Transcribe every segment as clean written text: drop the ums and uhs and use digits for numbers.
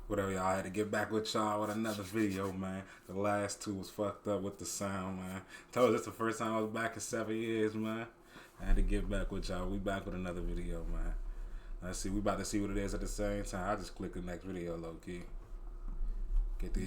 Whatever, y'all. I had to get back with y'all with another video, man. The last two was fucked up with the sound, man. Told you it's the first time I was back in 7 years, man. I had to get back with y'all. We back with another video, man. Let's see. We about to see what it is at the same time. I just click the next video, low key.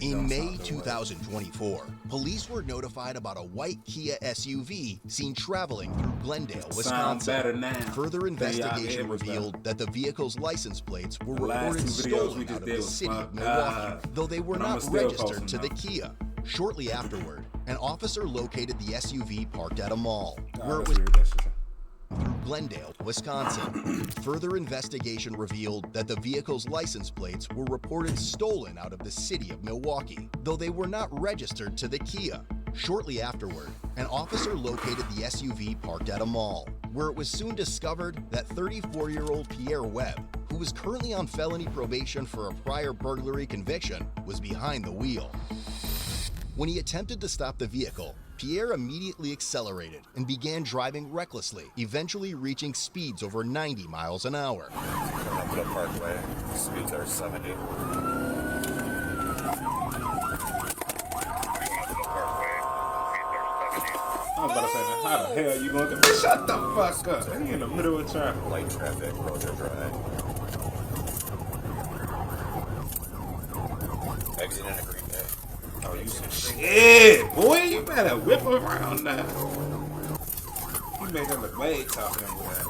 In May 2024, police were notified about a white Kia SUV seen traveling through Glendale, Wisconsin. Further investigation revealed that the vehicle's license plates were reported stolen out of the city of Milwaukee, though they were not registered to the Kia. Shortly afterward, an officer located the SUV parked at a mall, where it was through Glendale, Wisconsin. Further investigation revealed that the vehicle's license plates were reported stolen out of the city of Milwaukee, though they were not registered to the Kia. Shortly afterward, an officer located the SUV parked at a mall, where it was soon discovered that 34-year-old Pierre Webb, who was currently on felony probation for a prior burglary conviction, was behind the wheel. When he attempted to stop the vehicle, Pierre immediately accelerated and began driving recklessly, eventually reaching speeds over 90 miles an hour. Coming up the parkway, speeds are 70. I was about to say, how the hell you going to shut the fuck up? You in the middle of traffic. Light traffic, roads are dry. Exiting a Green Bay. Oh, you some shit, boy. You better whip around now. You made him look way tougher than that.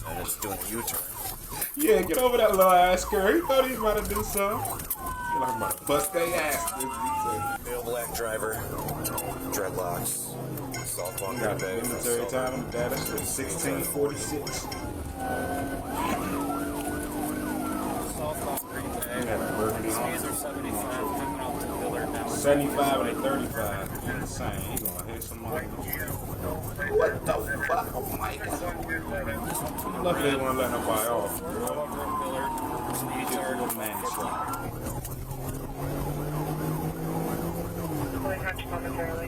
And it's doing a U-turn. Yeah, get over that little ass girl. He thought he was about to do something. He like about to bust their ass. Male black driver, dreadlocks, Southbound Got Green the Bay. military time. Data shit 1646. Speeds are 75, coming out to Miller now. 75 and 35. Insane. He gonna hit somebody. What the fuck? Oh my god. Luckily they won't let nobody off. Speeds are Little man shot.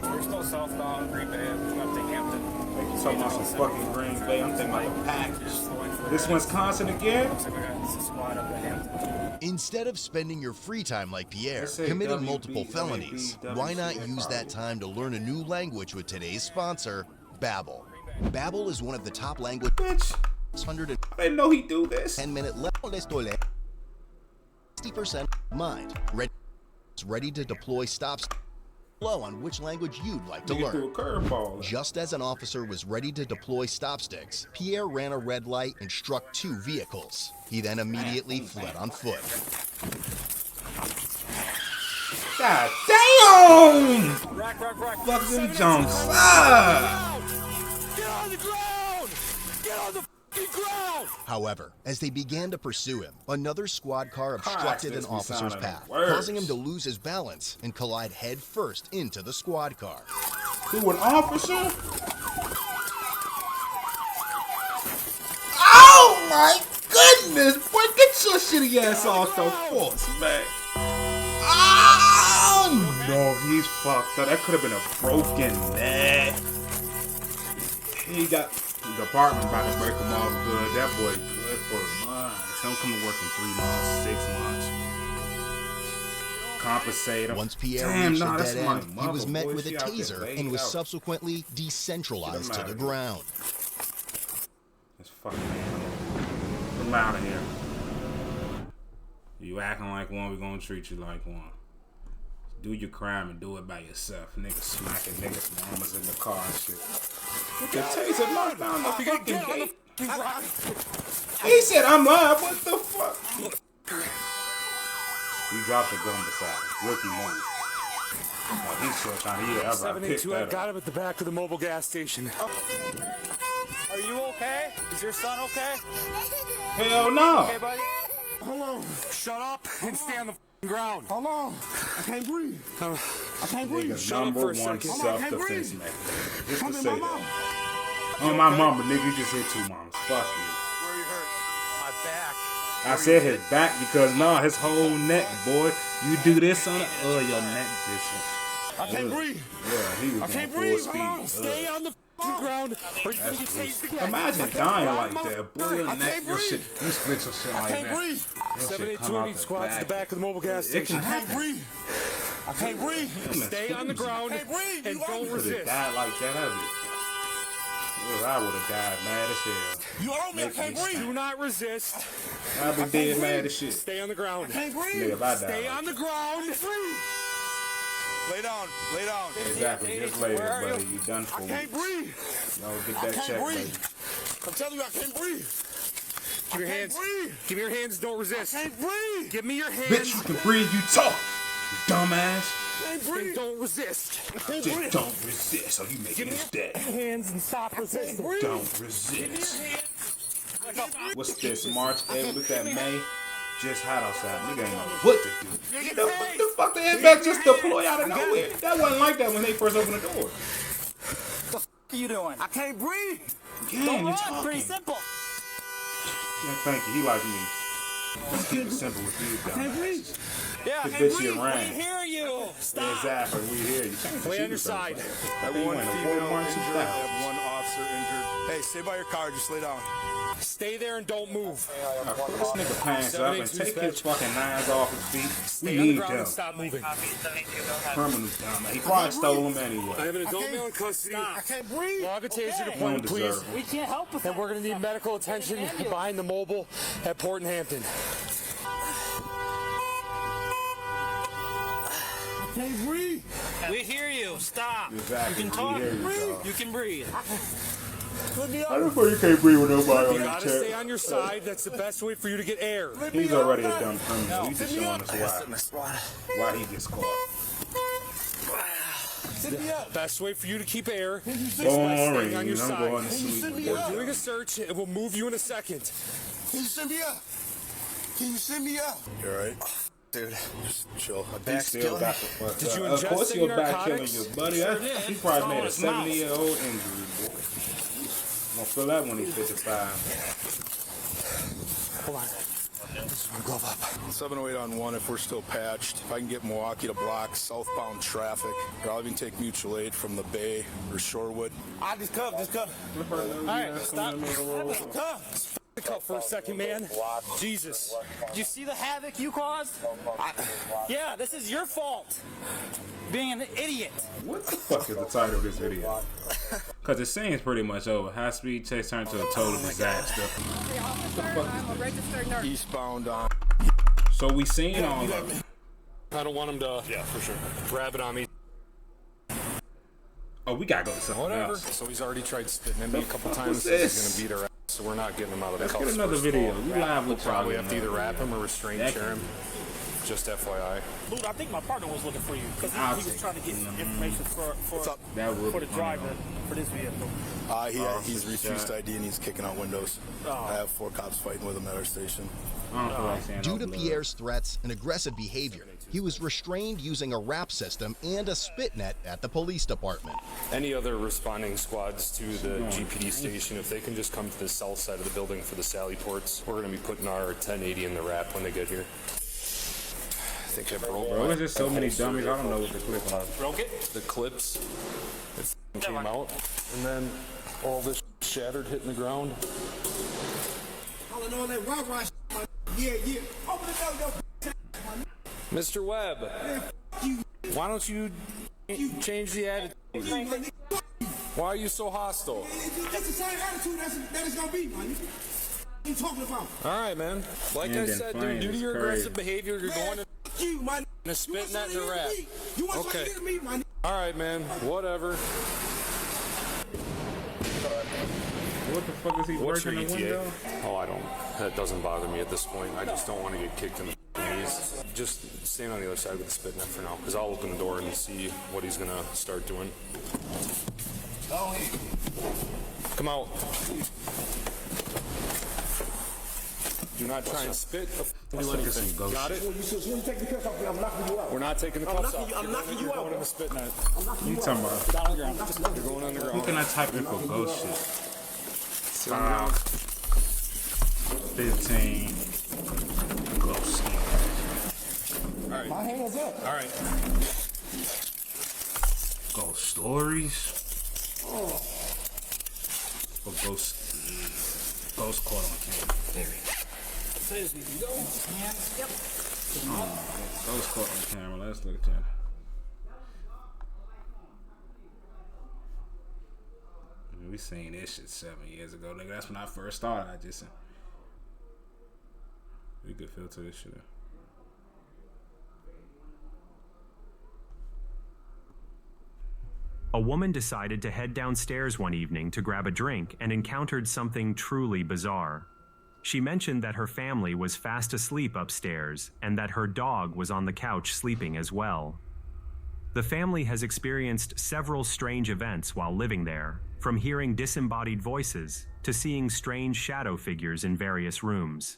We're still southbound Green Bay, up to Hampton. You talking about some fucking Green Bay? I'm thinking about the Packers. This Wisconsin again? Looks like we got a squad up to Hampton. Instead of spending your free time like Pierre, say committing WB, multiple felonies, WB, why not WC, use that time to learn a new language with today's sponsor, Babbel. Babbel is one of the top language Bitch. 110 I didn't know he'd do this. minute level 60% mind. Ready to deploy stops flow on which language you'd like to Nigga threw a learn. curveball. Just as an officer was ready to deploy stop sticks, Pierre ran a red light and struck two vehicles. He then immediately fled on foot. God damn! Rack. Fucking jumps. Ah! Get on the ground! Get on the f***ing ground! However, as they began to pursue him, another squad car obstructed an this be officer's sounding path, worse. causing him to lose his balance and collide head first into the squad car. Who, an officer? Oh my goodness! Boy, get your shitty ass off the force, man. Oh no, he's fucked up. That could have been a broken neck. He got the department about to break him off good. That boy good for months. Don't come to work in 3 months, 6 months. Compensate him. Once Pierre reached a dead end, he was met with a taser and was subsequently decentralized to the ground. This fucking animal. Come out of here. You acting like one, we gonna treat you like one. Do your crime and do it by yourself. Niggas smacking niggas' mamas in the car and shit. With the taser knocked down the fucking gate. He said, I'm live. What the fuck? You dropped the gun beside him. Rookie move. Oh, he's still trying to hear. I picked 782, I that got up. him at the back of the mobile gas station. Are you okay? Is your son okay? Hell no. Okay, buddy? Hold on. Shut up and stay on the f***ing ground. Hold on. I can't breathe. I can't breathe. Nigga's Shut up number for a one second. self-defense mechanism. Just to Come say to my that. mom. On my mama, nigga, you just hit 2 mamas. Fuck you. Where are you hurt? My back. I said his back because his whole neck, boy. You do this on it, your neck just. I can't breathe. Yeah, he was I going can't full breathe. speed. Hold on. Stay on the ground, or you're gonna get tased again. Imagine dying like that. Boy, your neck, your shit, you split your shit like can't that. breathe. 782 need squads at the back of the mobile gas It station. can I can't happen. breathe. I can't breathe. Stay on the ground I can't breathe. and You don't own me. Could have resist. died like that, have it? Well, I would have died mad as hell. You own me. I can't breathe. Do not resist. I'd be dead mad as shit. Stay on the ground. I can't breathe. Nigga, if I Stay died. on the ground. Lay down. Lay down. Exactly, just later, Where are buddy. you? You done for I me. can't breathe. No, get I that can't check, breathe. baby. I'm telling you, I can't breathe. Give me your I hands. can't breathe. Give me your hands. Don't resist. I can't breathe. Give me your Bitch, hands. you can breathe, you talk. You dumbass. I can't And breathe. don't resist. I can't Just breathe. don't resist, or you making this dead. Hands and stop resisting. Don't resist. What's this, March? Hey, what's that, May? Just hot outside. Nigga ain't know what to do. The fuck the airbag just deploy out of nowhere? That wasn't like that when they first opened the door. What are you doing? I can't breathe. Damn, you It's talking. pretty simple. Yeah, thank you. He like me. Let's keep it simple with you, dumbass. Yeah, The bitch you ran. hear you. Stop. Exactly, we hear you. Lay on your side. One female injured, one officer injured. Hey, stay by your car. Just lay down. Stay there and don't move. Put this nigga pants up and take his fucking knives off his feet. Stay We on the need ground them. and stop moving. Criminal dumbass. He probably stole them I anyway. have an adult male in custody. I can't breathe. Log a taser You don't deployment, please. deserve We can't help with And that. we're going to need medical attention behind the mobile at Port and Hampton. I can't breathe. We hear you. Stop. Exactly. You can talk. We hear you, dog. You can breathe. Let me How out. the fuck you can't breathe with nobody You on got his to stay chair? on your side. That's the best way for you to get air. He's already a dumb criminal. He's just showing us why he gets caught. Sit me up. Best way for you to keep air is by Boring. staying on your I'm going to side. sleep. We're doing a search and we'll move you in a second. Can you send me up? Can you send me up? You alright? Dude, just chill. My He back's still killing me. got the fuck Did up. you Of ingest course any you're back killing narcotics? your buddy. Sure That's- did. He probably It's all made a in his mouth. 70-year-old injury, boy. Gonna feel that when he's 55. Hold on. Glove up. 708 on 1 if we're still patched. If I can get Milwaukee to block southbound traffic, or I'll even take mutual aid from the Bay or Shorewood. I just come. All right, stop. Come. The cup for a second, man. Jesus. Did you see the havoc you caused? Yeah, this is your fault. Being an idiot. What the fuck is the title of this video? Because the scene's pretty much over. High speed chase turned to a total disaster. I'm a registered nurse. Eastbound on. So we seen all of it. I don't want him to for sure. Grab it on me. Oh, we gotta go to something Whatever. else. So he's already tried spitting at me a couple fuck times. was Says this? he's gonna beat our ass, so we're not getting him out of the Let's cuffs. get another first of video. all. You live We'll with probably y'all have to either wrap him or restrain That chair him. Just FYI. Dude, I think my partner was looking for you because I'll he was take trying to get it. information for up? That would for be the funny, driver for this vehicle. He's for refused sure. ID and he's kicking out windows. I have 4 cops fighting with him at our station. I don't feel like saying Due no to blood. Pierre's threats and aggressive behavior, he was restrained using a RAP system and a spit net at the police department. Any other responding squads to the GPD station, if they can just come to the south side of the building for the sally ports, we're going to be putting our 1080 in the wrap when they get here. I think I broke. Bro, there's just so many dummies. I don't know what to click on. Broke it? The clips, it came out, and then all this shattered, hitting the ground. Calling on that rah-rah yeah. Open the door, Mr. Webb, why don't you change the attitude? Why are you so hostile? That's the same attitude that it's gonna be, man. What you talking about? All right, man. Like I And said, then dude, due to flames, your crazy. aggressive behavior, you're going to You, man. spit that in the wrap. You want Okay. something to me, man? All right, man. Whatever. What the fuck is he What's your breaking the ETA? window? Oh, I don't. That doesn't bother me at this point. I just don't want to get kicked in the knees. Just stand on the other side with the spit net for now, because I'll open the door and see what he's gonna start doing. Come out. Do not try and spit. Do anything. Got it? We're not taking the cuffs off. I'm knocking you You're out. going in the spit net. You talking about? Down on the ground. You're going on the Who ground. can I type in for ghost shit? Sit on the ground. 15 ghost skins. All right. My hands up. All right. Ghost stories. Ghost caught on camera. Yep. Ghost caught on camera. Let's look at that. We seen this shit 7 years ago, nigga. That's when I first started. I just we could filter this shit. A woman decided to head downstairs one evening to grab a drink and encountered something truly bizarre. She mentioned that her family was fast asleep upstairs and that her dog was on the couch sleeping as well. The family has experienced several strange events while living there, from hearing disembodied voices to seeing strange shadow figures in various rooms.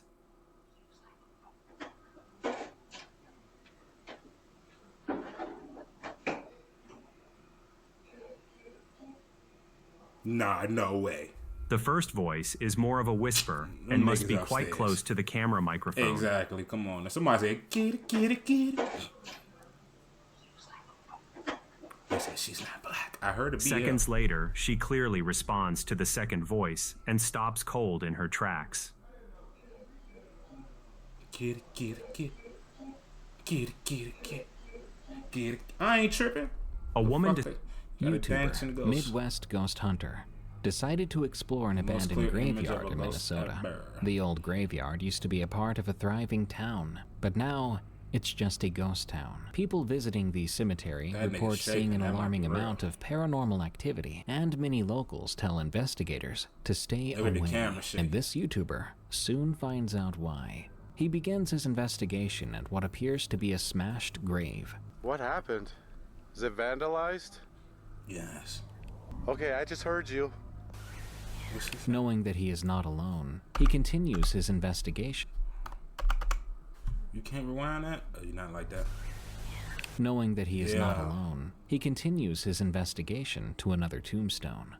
Nah, no way. The first voice is more of a whisper and must be quite close to the camera microphone. Exactly. Come on. Somebody say, kitty, kitty, kitty. They said she's not black. I heard it. Seconds later, she clearly responds to the second voice and stops cold in her tracks. Kitty, kitty, kitty. Kitty, kitty, kitty. Kitty. I ain't tripping. A woman... YouTuber, Midwest Ghost Hunter, decided to explore an abandoned graveyard in Minnesota. The old graveyard used to be a part of a thriving town, but now it's just a ghost town. People visiting the cemetery report seeing an alarming amount of paranormal activity, and many locals tell investigators to stay away. And this YouTuber soon finds out why. He begins his investigation at what appears to be a smashed grave. What happened? Is it vandalized? Yes. Okay, I just heard you. Knowing that he is not alone, he continues his investigation. You can't rewind that? Oh, you're not like that. Knowing that he is not alone, he continues his investigation to another tombstone.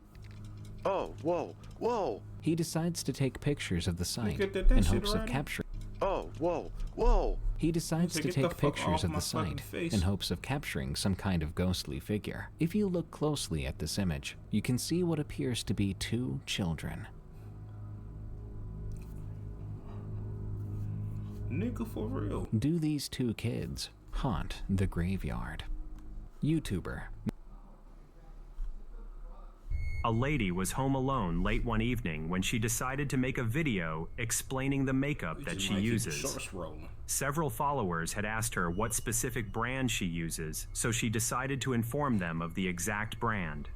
Oh, whoa, whoa! He decides to take pictures of the site in hopes of capturing... Oh, whoa, whoa! He decides to take pictures of the site in hopes of capturing some kind of ghostly figure. If you look closely at this image, you can see what appears to be 2 children. Nigga, for real. Do these 2 kids haunt the graveyard? YouTuber. A lady was home alone late one evening when she decided to make a video explaining the makeup that she uses. Several followers had asked her what specific brand she uses, so she decided to inform them of the exact brand.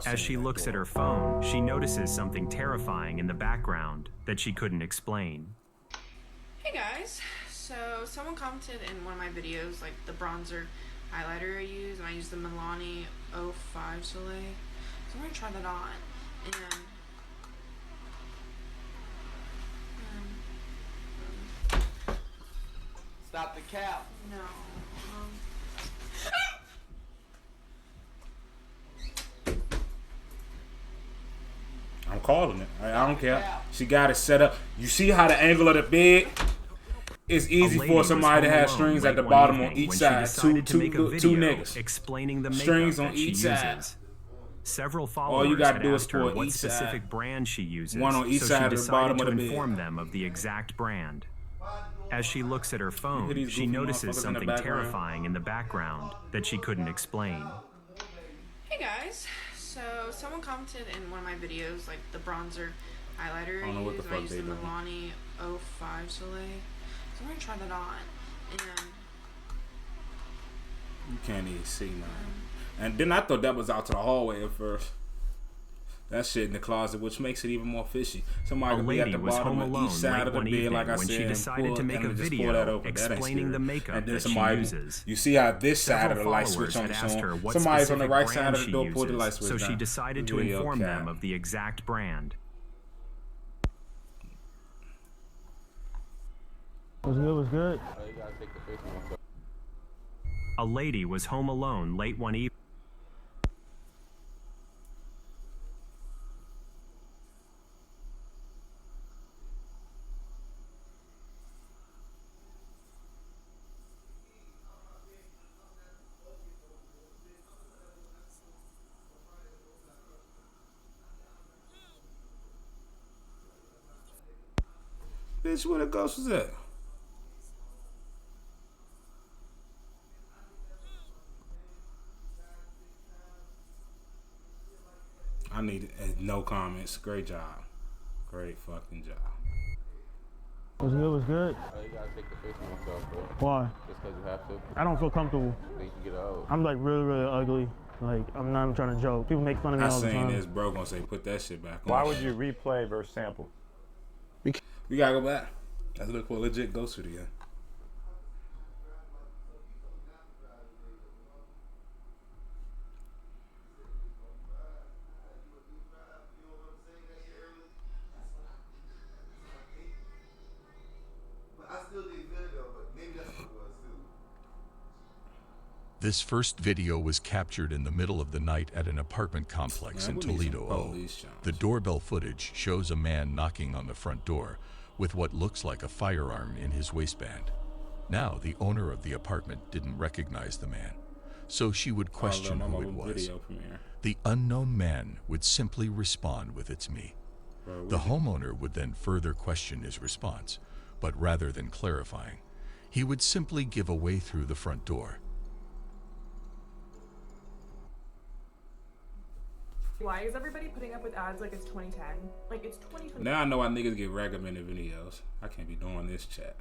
As she looks at her phone, she notices something terrifying in the background that she couldn't explain. Hey guys, so someone commented in one of my videos, like the bronzer highlighter I use, and I use the Milani 05 Soleil. So I'm gonna try that on, and stop the cap. No. I'm calling it. I don't care. She got it set up. You see how the angle of the bed? It's easy for somebody to have strings at the bottom on each side. Two niggas. Explaining the strings on each side. Several followers had asked her what specific brand she uses, one on each side of the bottom of the bed. Inform them of the exact brand. As she looks at her phone, she notices something terrifying in the background that she couldn't explain. Hey guys, so someone commented in one of my videos, like the bronzer highlighter I use, and I use the Milani 05 Soleil. So I'm gonna try that on, and you can't even see mine. And then I thought that was out to the hallway at first. That shit in the closet, which makes it even more fishy. Somebody could be at the bottom of each side of the bed, like I said, she decided to make a video explaining the makeup that she uses. You see how this side of the light switch on the phone. Somebody's on the right side of the door, pulled the light switch down. So she decided to inform them of the exact brand. What's good? A lady was home alone late one evening. Bitch, where the ghost was at? I need no comments. Great job. Great fucking job. What's good? What's good? You gotta take the face mask off, bro. Why? Just because you have to. I don't feel comfortable. Then you can get out. I'm like really ugly. Like, I'm not even trying to joke. People make fun of me all the time. I seen this, bro, gonna say, put that shit back on. Why would you replay versus sample? We gotta go back. Let's look for a legit ghost video. This first video was captured in the middle of the night at an apartment complex in Toledo. The doorbell footage shows a man knocking on the front door with what looks like a firearm in his waistband. Now, the owner of the apartment didn't recognize the man, so she would question who it was. The unknown man would simply respond with "It's me." The homeowner would then further question his response, but rather than clarifying, he would simply give away through the front door. Why is everybody putting up with ads like it's 2010? Like it's 2020. Now I know why niggas get recommended videos. I can't be doing this chat.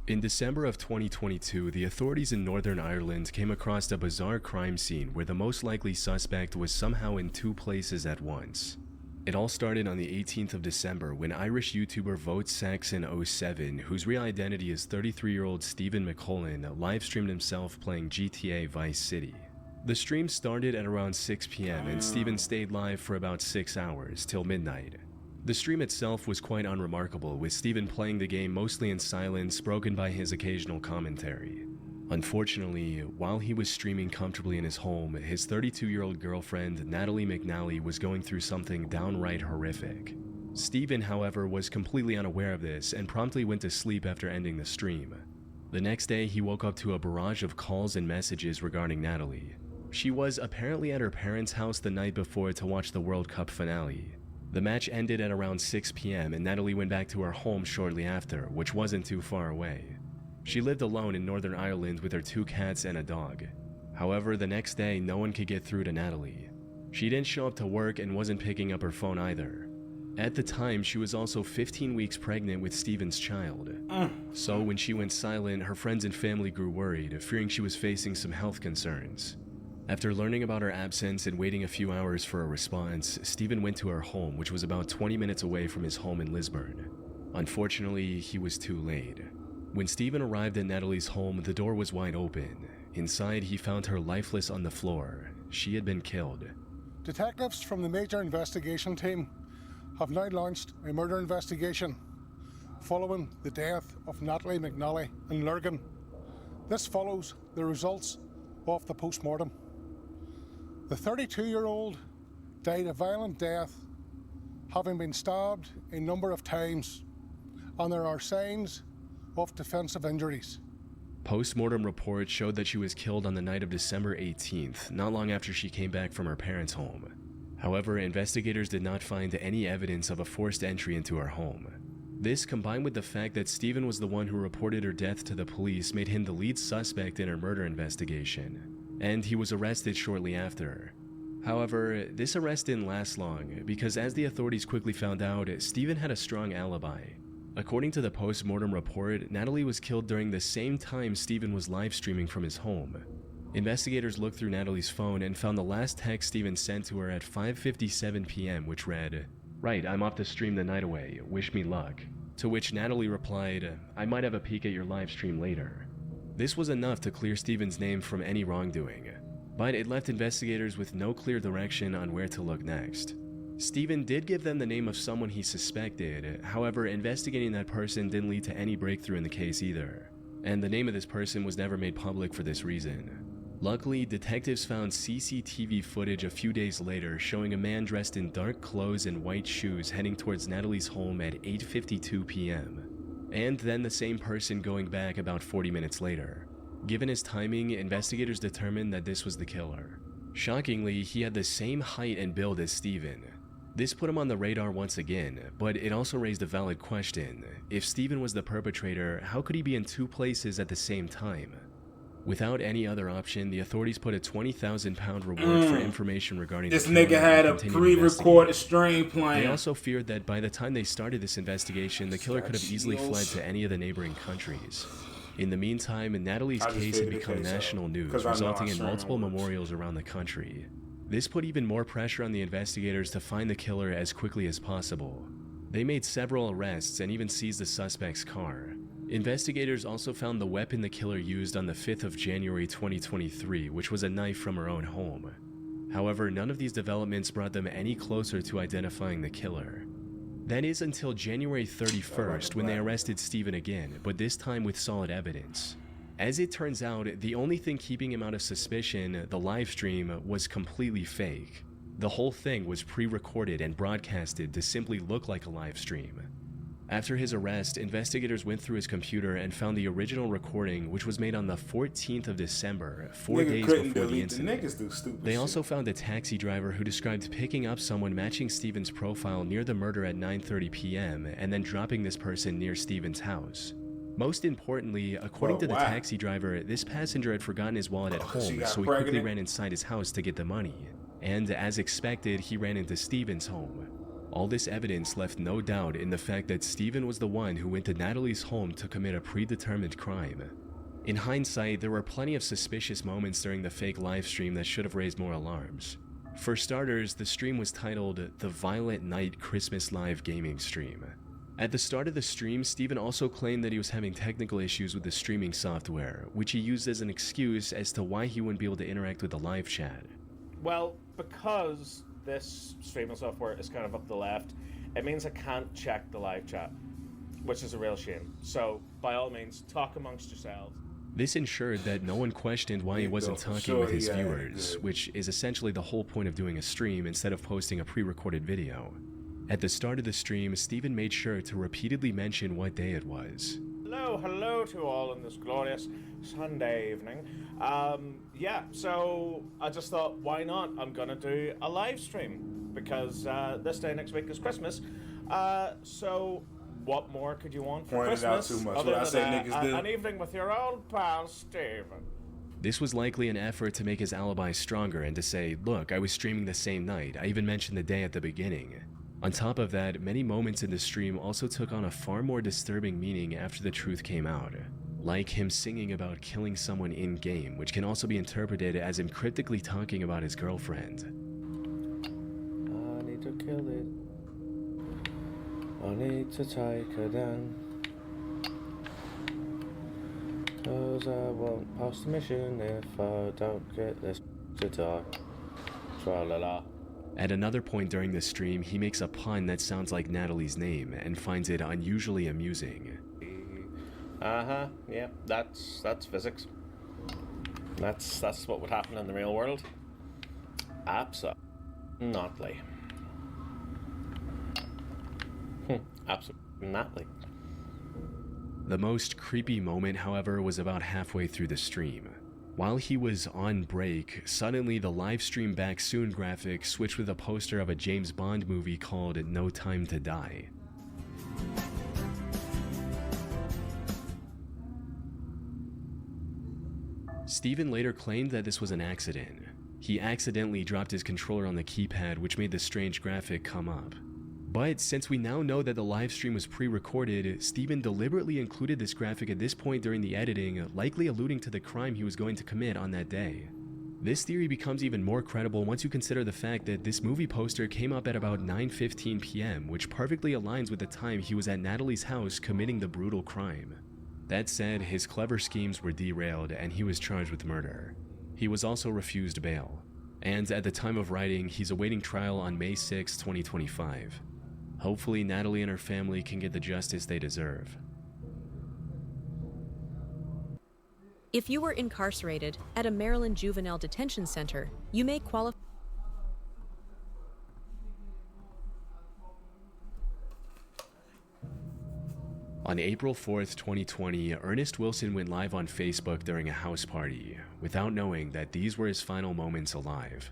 In December of 2022, the authorities in Northern Ireland came across a bizarre crime scene where the most likely suspect was somehow in two places at once. It all started on the 18th of December when Irish YouTuber VoteSaxon07, whose real identity is 33-year-old Stephen McCullen, live-streamed himself playing GTA Vice City. The stream started at around 6 p.m. and Stephen stayed live for about 6 hours, till midnight. The stream itself was quite unremarkable, with Stephen playing the game mostly in silence, broken by his occasional commentary. Unfortunately, while he was streaming comfortably in his home, his 32-year-old girlfriend, Natalie McNally, was going through something downright horrific. Stephen, however, was completely unaware of this and promptly went to sleep after ending the stream. The next day, he woke up to a barrage of calls and messages regarding Natalie. She was apparently at her parents' house the night before to watch the World Cup finale. The match ended at around 6 p.m. and Natalie went back to her home shortly after, which wasn't too far away. She lived alone in Northern Ireland with her 2 cats and a dog. However, the next day, no one could get through to Natalie. She didn't show up to work and wasn't picking up her phone either. At the time, she was also 15 weeks pregnant with Stephen's child. So when she went silent, her friends and family grew worried, fearing she was facing some health concerns. After learning about her absence and waiting a few hours for a response, Stephen went to her home, which was about 20 minutes away from his home in Lisburn. Unfortunately, he was too late. When Stephen arrived at Natalie's home, the door was wide open. Inside, he found her lifeless on the floor. She had been killed. Detectives from the Major Investigation Team have now launched a murder investigation following the death of Natalie McNally in Lurgan. This follows the results of the post-mortem. The 32-year-old died a violent death, having been stabbed a number of times, and there are signs of defensive injuries. Post-mortem reports showed that she was killed on the night of December 18th, not long after she came back from her parents' home. However, investigators did not find any evidence of a forced entry into her home. This, combined with the fact that Stephen was the one who reported her death to the police, made him the lead suspect in her murder investigation, and he was arrested shortly after. However, this arrest didn't last long, because as the authorities quickly found out, Stephen had a strong alibi. According to the post-mortem report, Natalie was killed during the same time Stephen was live streaming from his home. Investigators looked through Natalie's phone and found the last text Stephen sent to her at 5:57 p.m., which read, "Right, I'm off to stream the night away. Wish me luck." To which Natalie replied, "I might have a peek at your live stream later." This was enough to clear Stephen's name from any wrongdoing, but it left investigators with no clear direction on where to look next. Stephen did give them the name of someone he suspected, however, investigating that person didn't lead to any breakthrough in the case either, and the name of this person was never made public for this reason. Luckily, detectives found CCTV footage a few days later showing a man dressed in dark clothes and white shoes heading towards Natalie's home at 8:52 p.m. And then the same person going back about 40 minutes later. Given his timing, investigators determined that this was the killer. Shockingly, he had the same height and build as Stephen. This put him on the radar once again, but it also raised a valid question. If Steven was the perpetrator, how could he be in two places at the same time? Without any other option, the authorities put a £20,000 reward for information regarding this the killer nigga had a and pre-recorded stream playing. They also feared that by the time they started this investigation, the killer could have easily fled to any of the neighboring countries. In the meantime, Natalie's case had become national news, resulting in multiple memorials around the country. This put even more pressure on the investigators to find the killer as quickly as possible. They made several arrests and even seized the suspect's car. Investigators also found the weapon the killer used on the 5th of January 2023, which was a knife from her own home. However, none of these developments brought them any closer to identifying the killer. That is until January 31st, when they arrested Steven again, but this time with solid evidence. As it turns out, the only thing keeping him out of suspicion, the live stream, was completely fake. The whole thing was pre-recorded and broadcasted to simply look like a live stream. After his arrest, investigators went through his computer and found the original recording, which was made on the 14th of December, 4 days before the incident. They also found a taxi driver who described picking up someone matching Steven's profile near the murder at 9:30 p.m. and then dropping this person near Steven's house. Most importantly, according to the taxi driver, this passenger had forgotten his wallet at home, so he quickly ran inside his house to get the money. And as expected, he ran into Steven's home. All this evidence left no doubt in the fact that Steven was the one who went to Natalie's home to commit a predetermined crime. In hindsight, there were plenty of suspicious moments during the fake live stream that should have raised more alarms. For starters, the stream was titled The Violent Night Christmas Live Gaming Stream. At the start of the stream, Steven also claimed that he was having technical issues with the streaming software, which he used as an excuse as to why he wouldn't be able to interact with the live chat. Well, because this streaming software is kind of up the left, it means I can't check the live chat, which is a real shame. So, by all means, talk amongst yourselves. This ensured that no one questioned why he wasn't talking with his viewers, which is essentially the whole point of doing a stream instead of posting a pre-recorded video. At the start of the stream, Steven made sure to repeatedly mention what day it was. Hello to all on this glorious Sunday evening. Yeah, so I just thought, why not? I'm gonna do a live stream because this day next week is Christmas. So what more could you want for Christmas other than an evening with your old pal Steven? This was likely an effort to make his alibi stronger and to say, look, I was streaming the same night. I even mentioned the day at the beginning. On top of that, many moments in the stream also took on a far more disturbing meaning after the truth came out. Like him singing about killing someone in-game, which can also be interpreted as him cryptically talking about his girlfriend. I need to kill it. I need to take her down. 'Cause I won't pass the mission if I don't get this to die. Tra-la-la. At another point during the stream, he makes a pun that sounds like Natalie's name and finds it unusually amusing. Yeah, that's physics. That's what would happen in the real world. Absolutely. Absolutely. The most creepy moment, however, was about halfway through the stream. While he was on break, suddenly the live stream back soon graphic switched with a poster of a James Bond movie called No Time to Die. Steven later claimed that this was an accident. He accidentally dropped his controller on the keypad, which made the strange graphic come up. But since we now know that the live stream was pre-recorded, Steven deliberately included this graphic at this point during the editing, likely alluding to the crime he was going to commit on that day. This theory becomes even more credible once you consider the fact that this movie poster came up at about 9:15 p.m., which perfectly aligns with the time he was at Natalie's house committing the brutal crime. That said, his clever schemes were derailed and he was charged with murder. He was also refused bail. And at the time of writing, he's awaiting trial on May 6, 2025. Hopefully, Natalie and her family can get the justice they deserve. If you were incarcerated at a Maryland juvenile detention center, you may qualify. On April 4th, 2020, Ernest Wilson went live on Facebook during a house party, without knowing that these were his final moments alive.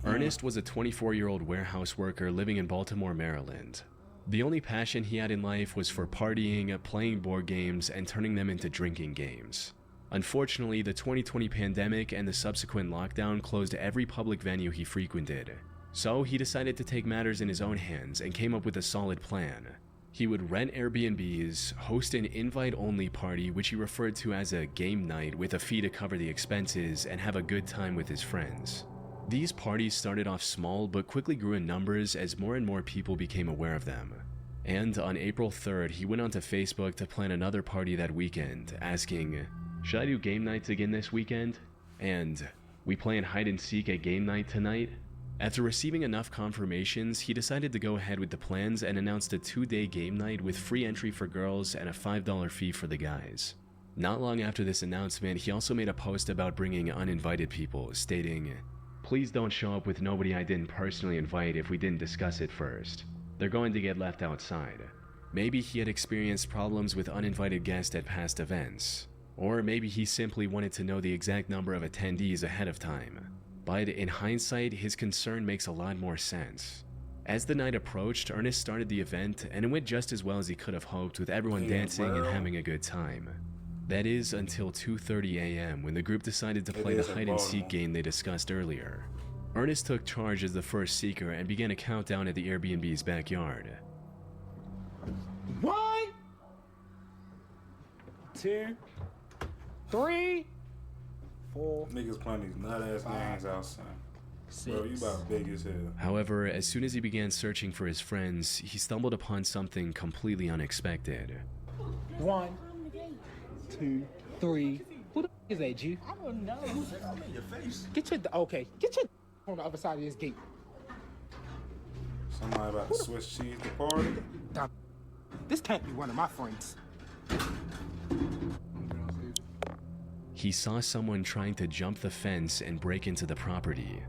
Ernest was a 24-year-old warehouse worker living in Baltimore, Maryland. The only passion he had in life was for partying, playing board games, and turning them into drinking games. Unfortunately, the 2020 pandemic and the subsequent lockdown closed every public venue he frequented. So he decided to take matters in his own hands and came up with a solid plan. He would rent Airbnbs, host an invite-only party which he referred to as a game night with a fee to cover the expenses, and have a good time with his friends. These parties started off small but quickly grew in numbers as more and more people became aware of them. And on April 3rd, he went onto Facebook to plan another party that weekend, asking, "Should I do game nights again this weekend?" And, "We playing hide and seek at game night tonight?" After receiving enough confirmations, he decided to go ahead with the plans and announced a 2-day game night with free entry for girls and a $5 fee for the guys. Not long after this announcement, he also made a post about bringing uninvited people, stating, "Please don't show up with nobody I didn't personally invite if we didn't discuss it first. They're going to get left outside." Maybe he had experienced problems with uninvited guests at past events. Or maybe he simply wanted to know the exact number of attendees ahead of time. But in hindsight, his concern makes a lot more sense. As the night approached, Ernest started the event, and it went just as well as he could have hoped, with everyone dancing and having a good time. That is until 2:30 a.m. when the group decided to play the hide-and-seek game they discussed earlier. Ernest took charge as the first seeker and began a countdown at the Airbnb's backyard. 1, 2, 3, 4. Niggas playing these nut-ass games outside. 6. Bro, you about big as hell. However, as soon as he began searching for his friends, he stumbled upon something completely unexpected. 1, 2, 3. Who the is that, G? I don't know. Get your on the other side of this gate. Somebody about to Swiss cheese the party. This can't be one of my friends. He saw someone trying to jump the fence and break into the property.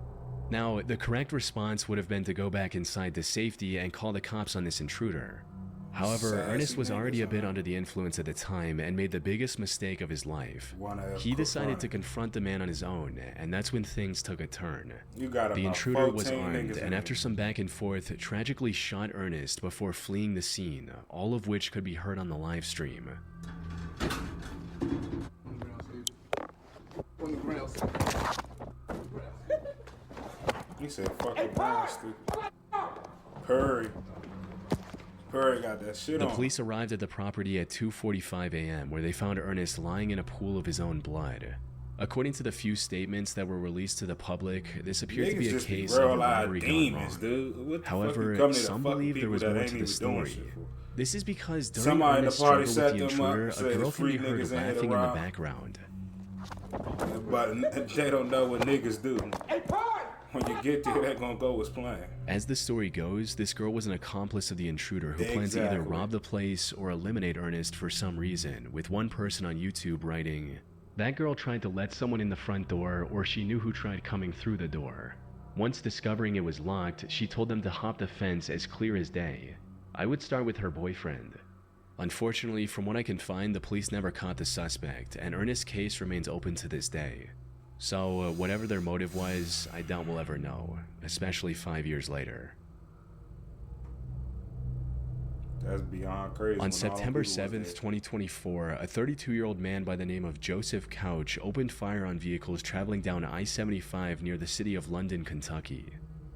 Now, the correct response would have been to go back inside to safety and call the cops on this intruder. However, Ernest was already a bit under the influence at the time and made the biggest mistake of his life. He decided to confront the man on his own, and that's when things took a turn. The intruder was armed, and after some back and forth, tragically shot Ernest before fleeing the scene, all of which could be heard on the live stream. He said, "Fucking bastard." Perry got that shit on. The police arrived at the property at 2:45 a.m. where they found Ernest lying in a pool of his own blood. According to the few statements that were released to the public, this appeared to be a case of a robbery gone wrong. However, some believe there was more to the story. This is because during Ernest's struggle with the intruder, a girl can be heard laughing in the background. But they don't know what niggas do. When you get there, that gonna go as planned. As the story goes, this girl was an accomplice of the intruder who planned to either rob the place or eliminate Ernest for some reason, with one person on YouTube writing, "That girl tried to let someone in the front door, or she knew who tried coming through the door. Once discovering it was locked, she told them to hop the fence as clear as day. I would start with her boyfriend." Unfortunately, from what I can find, the police never caught the suspect, and Ernest's case remains open to this day. So, whatever their motive was, I doubt we'll ever know, especially 5 years later. That's beyond crazy. On September 7th, 2024, a 32-year-old man by the name of Joseph Couch opened fire on vehicles traveling down I-75 near the city of London, Kentucky.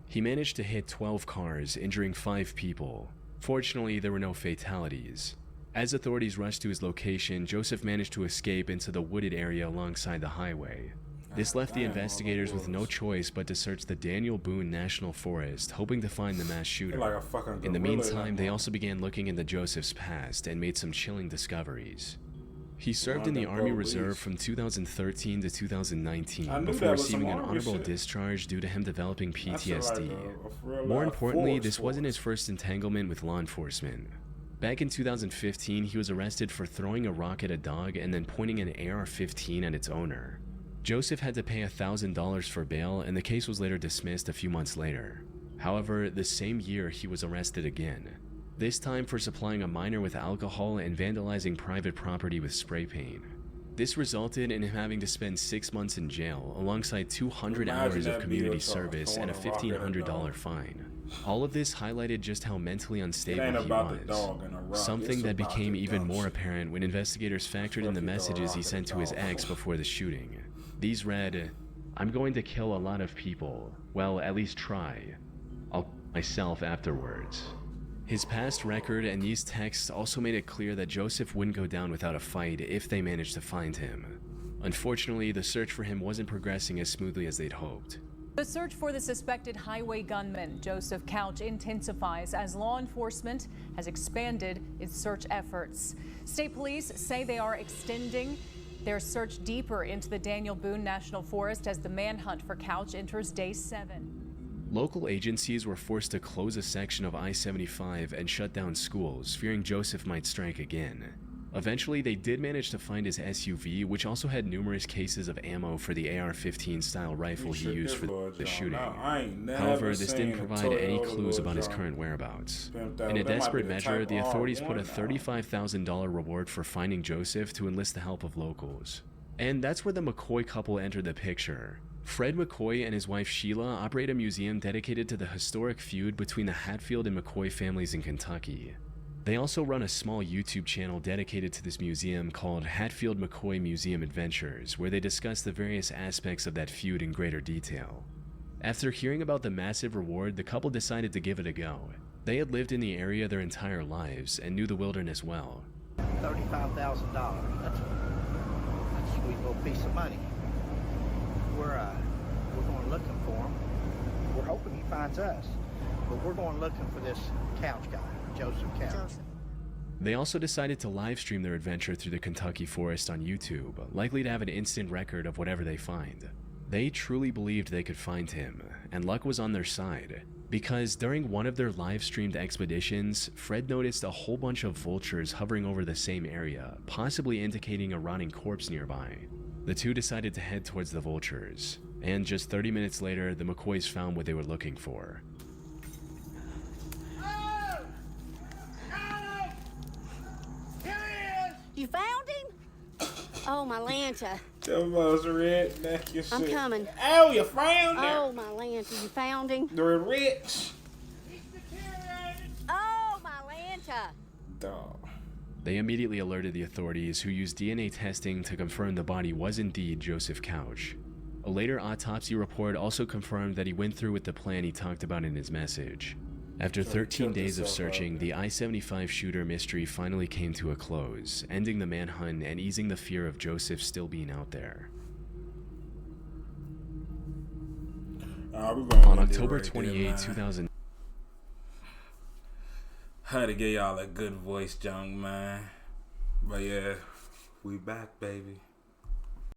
He managed to hit 12 cars, injuring 5 people. Fortunately, there were no fatalities. As authorities rushed to his location, Joseph managed to escape into the wooded area alongside the highway. This left the investigators with no choice but to search the Daniel Boone National Forest, hoping to find the mass shooter. In the meantime, they also began looking into Joseph's past and made some chilling discoveries. He served in the Army Reserve from 2013 to 2019 before receiving an honorable discharge due to him developing PTSD. More importantly, this wasn't his first entanglement with law enforcement. Back in 2015, he was arrested for throwing a rock at a dog and then pointing an AR-15 at its owner. Joseph had to pay $1,000 for bail, and the case was later dismissed a few months later. However, the same year he was arrested again, this time for supplying a minor with alcohol and vandalizing private property with spray paint. This resulted in him having to spend 6 months in jail, alongside 200 hours of community service and a $1,500 fine. All of this highlighted just how mentally unstable he was, something that became even more apparent when investigators factored in the messages he sent to his ex before the shooting. These read, "I'm going to kill a lot of people. Well, at least try. I'll kill myself afterwards." His past record and these texts also made it clear that Joseph wouldn't go down without a fight if they managed to find him. Unfortunately, the search for him wasn't progressing as smoothly as they'd hoped. The search for the suspected highway gunman, Joseph Couch, intensifies as law enforcement has expanded its search efforts. State police say they are extending their search deeper into the Daniel Boone National Forest as the manhunt for Couch enters day 7. Local agencies were forced to close a section of I-75 and shut down schools, fearing Joseph might strike again. Eventually, they did manage to find his SUV, which also had numerous cases of ammo for the AR-15 style rifle he used for the shooting. However, this didn't provide any clues about his current whereabouts. In a desperate measure, the authorities put a $35,000 reward for finding Joseph to enlist the help of locals. And that's where the McCoy couple entered the picture. Fred McCoy and his wife Sheila operate a museum dedicated to the historic feud between the Hatfield and McCoy families in Kentucky. They also run a small YouTube channel dedicated to this museum called Hatfield McCoy Museum Adventures, where they discuss the various aspects of that feud in greater detail. After hearing about the massive reward, the couple decided to give it a go. They had lived in the area their entire lives and knew the wilderness well. $35,000. That's a sweet little piece of money. We're going looking for him. We're hoping he finds us, but we're going looking for this Couch guy, Joseph Couch. They also decided to live stream their adventure through the Kentucky forest on YouTube, likely to have an instant record of whatever they find. They truly believed they could find him, and luck was on their side, because during one of their live streamed expeditions, Fred noticed a whole bunch of vultures hovering over the same area, possibly indicating a rotting corpse nearby. The two decided to head towards the vultures, and just 30 minutes later, the McCoys found what they were looking for. You found him? Oh, my Lanta. That was redneck, you I'm coming. Oh, you found him. Oh, my Lanta, you found him? They're rich. Oh, my Lanta. Dog. They immediately alerted the authorities, who used DNA testing to confirm the body was indeed Joseph Couch. A later autopsy report also confirmed that he went through with the plan he talked about in his message. After 13 days of searching, the I-75 shooter mystery finally came to a close, ending the manhunt and easing the fear of Joseph still being out there. On October 28, 2000. Had to give y'all a good voice, young man. But yeah, we back, baby.